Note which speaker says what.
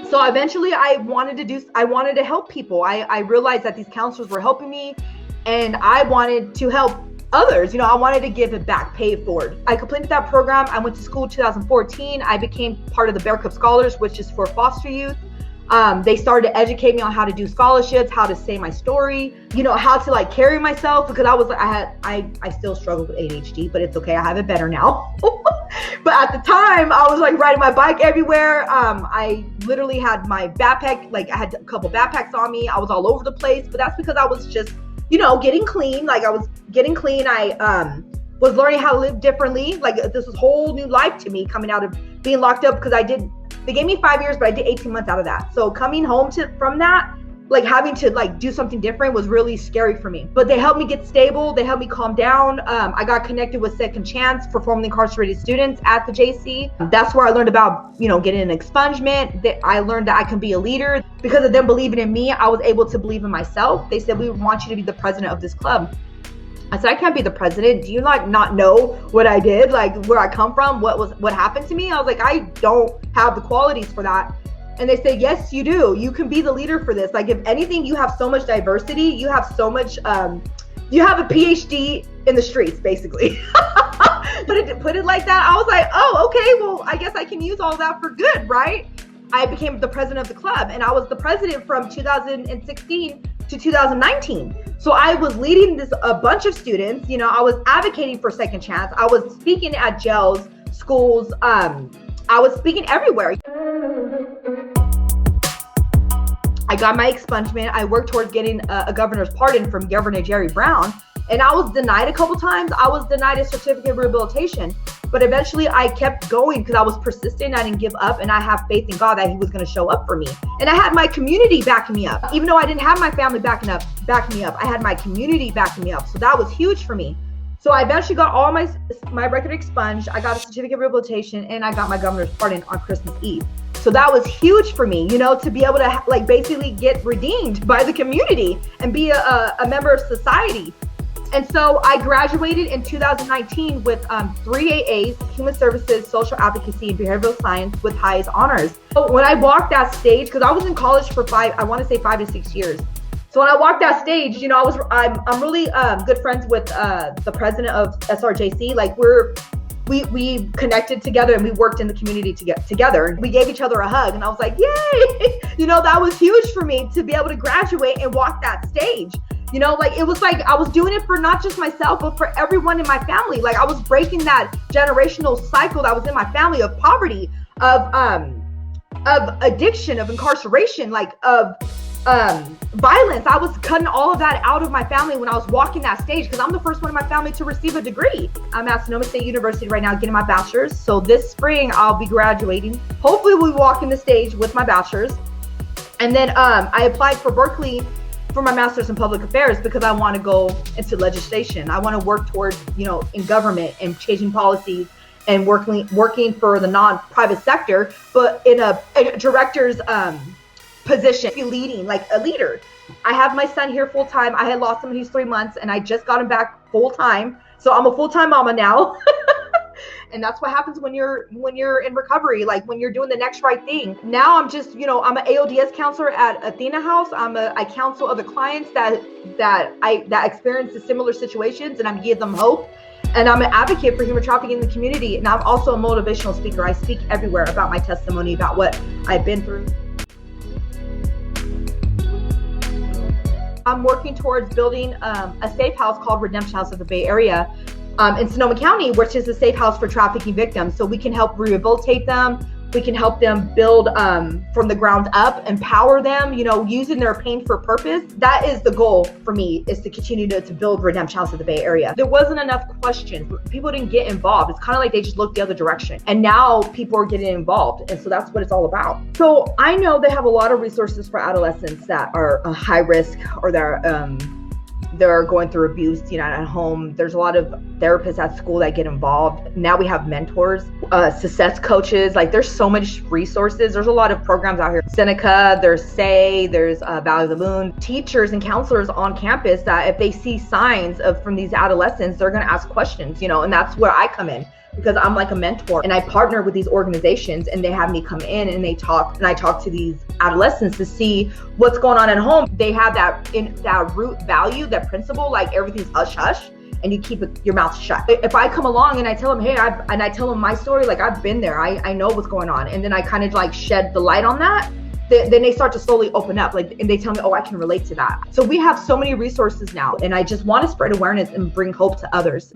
Speaker 1: So eventually I wanted to help people. I realized that these counselors were helping me, and I wanted to help others. I wanted to give it back, pay it forward. I completed that program. I went to school in 2014. I became part of the Bear Cup Scholars, which is for foster youth. They started to educate me on how to do scholarships, how to say my story, how to like carry myself, because I still struggle with ADHD, but it's okay. I have it better now. But at the time I was like riding my bike everywhere. I literally had my backpack, like I had a couple backpacks on me. I was all over the place, but that's because I was just, getting clean. Like I was getting clean. I, was learning how to live differently. Like this was a whole new life to me coming out of being locked up, because they gave me 5 years, but I did 18 months out of that. So coming home from that, like having to like do something different was really scary for me. But they helped me get stable. They helped me calm down. I got connected with Second Chance for formerly incarcerated students at the JC. That's where I learned about, getting an expungement. I learned that I can be a leader. Because of them believing in me, I was able to believe in myself. They said, we want you to be the president of this club. I said, I can't be the president. Do you like not know what I did? Like where I come from, what happened to me? I was like, I don't have the qualities for that. And they say, yes, you do. You can be the leader for this. Like if anything, you have so much diversity. You have so much, you have a PhD in the streets, basically. Put it like that. I was like, oh, okay, well, I guess I can use all that for good, right? I became the president of the club, and I was the president from 2016 to 2019. So I was leading a bunch of students. I was advocating for Second Chance. I was speaking at jails, schools. I was speaking everywhere. I got my expungement. I worked towards getting a governor's pardon from Governor Jerry Brown, and I was denied a couple times. I was denied a certificate of rehabilitation, but eventually I kept going because I was persistent. I didn't give up, and I have faith in God that He was going to show up for me. And I had my community backing me up, even though I didn't have my family backing me up. I had my community backing me up, so that was huge for me. So I eventually got all my record expunged. I got a certificate of rehabilitation, and I got my governor's pardon on Christmas Eve. So that was huge for me, to be able to like basically get redeemed by the community and be a member of society. And so I graduated in 2019 with 3 AAs, Human Services, Social Advocacy, and Behavioral Science with highest honors. So when I walked that stage, because I was in college for 5 to 6 years. So when I walked that stage, I'm really good friends with the president of SRJC. Like we connected together, and we worked in the community together. We gave each other a hug, and I was like, yay! That was huge for me to be able to graduate and walk that stage. It was like I was doing it for not just myself, but for everyone in my family. Like I was breaking that generational cycle that was in my family of poverty, of addiction, of incarceration, of violence. I was cutting all of that out of my family when I was walking that stage, because I'm the first one in my family to receive a degree. I'm at Sonoma State University right now getting my bachelor's. So this spring I'll be graduating. Hopefully we'll be walking the stage with my bachelor's. And then I applied for Berkeley for my master's in public affairs, because I want to go into legislation. I want to work towards, in government and changing policies and working for the non-private sector, but in a director's position, leading like a leader. I have my son here full time. I had lost him when he was 3 months, and I just got him back full time. So I'm a full-time mama now. And that's what happens when you're in recovery, like when you're doing the next right thing. Now I'm just, I'm an AODS counselor at Athena House. I counsel other clients that experience the similar situations, and I give them hope. And I'm an advocate for human trafficking in the community. And I'm also a motivational speaker. I speak everywhere about my testimony, about what I've been through. I'm working towards building a safe house called Redemption House of the Bay Area in Sonoma County, which is a safe house for trafficking victims. So we can help rehabilitate them. We can help them build from the ground up, empower them, using their pain for purpose. That is the goal for me, is to continue to build Redemption House of the Bay Area. There wasn't enough questions. People didn't get involved. It's kind of like they just looked the other direction. And now people are getting involved. And so that's what it's all about. So I know they have a lot of resources for adolescents that are high risk, or they're going through abuse, at home. There's a lot of therapists at school that get involved. Now we have mentors, success coaches. Like there's so much resources. There's a lot of programs out here. Seneca, there's SAY, there's Valley of the Moon. Teachers and counselors on campus that if they see signs from these adolescents, they're going to ask questions, and that's where I come in. because I'm like a mentor, and I partner with these organizations, and they have me come in and I talk to these adolescents to see what's going on at home. They have that root value, that principle, like everything's hush hush, and you keep your mouth shut. If I come along and I tell them, hey, I tell them my story, like I've been there, I know what's going on, and then I kind of like shed the light on that, then they start to slowly open up, like, and they tell me, oh, I can relate to that. So we have so many resources now, and I just want to spread awareness and bring hope to others.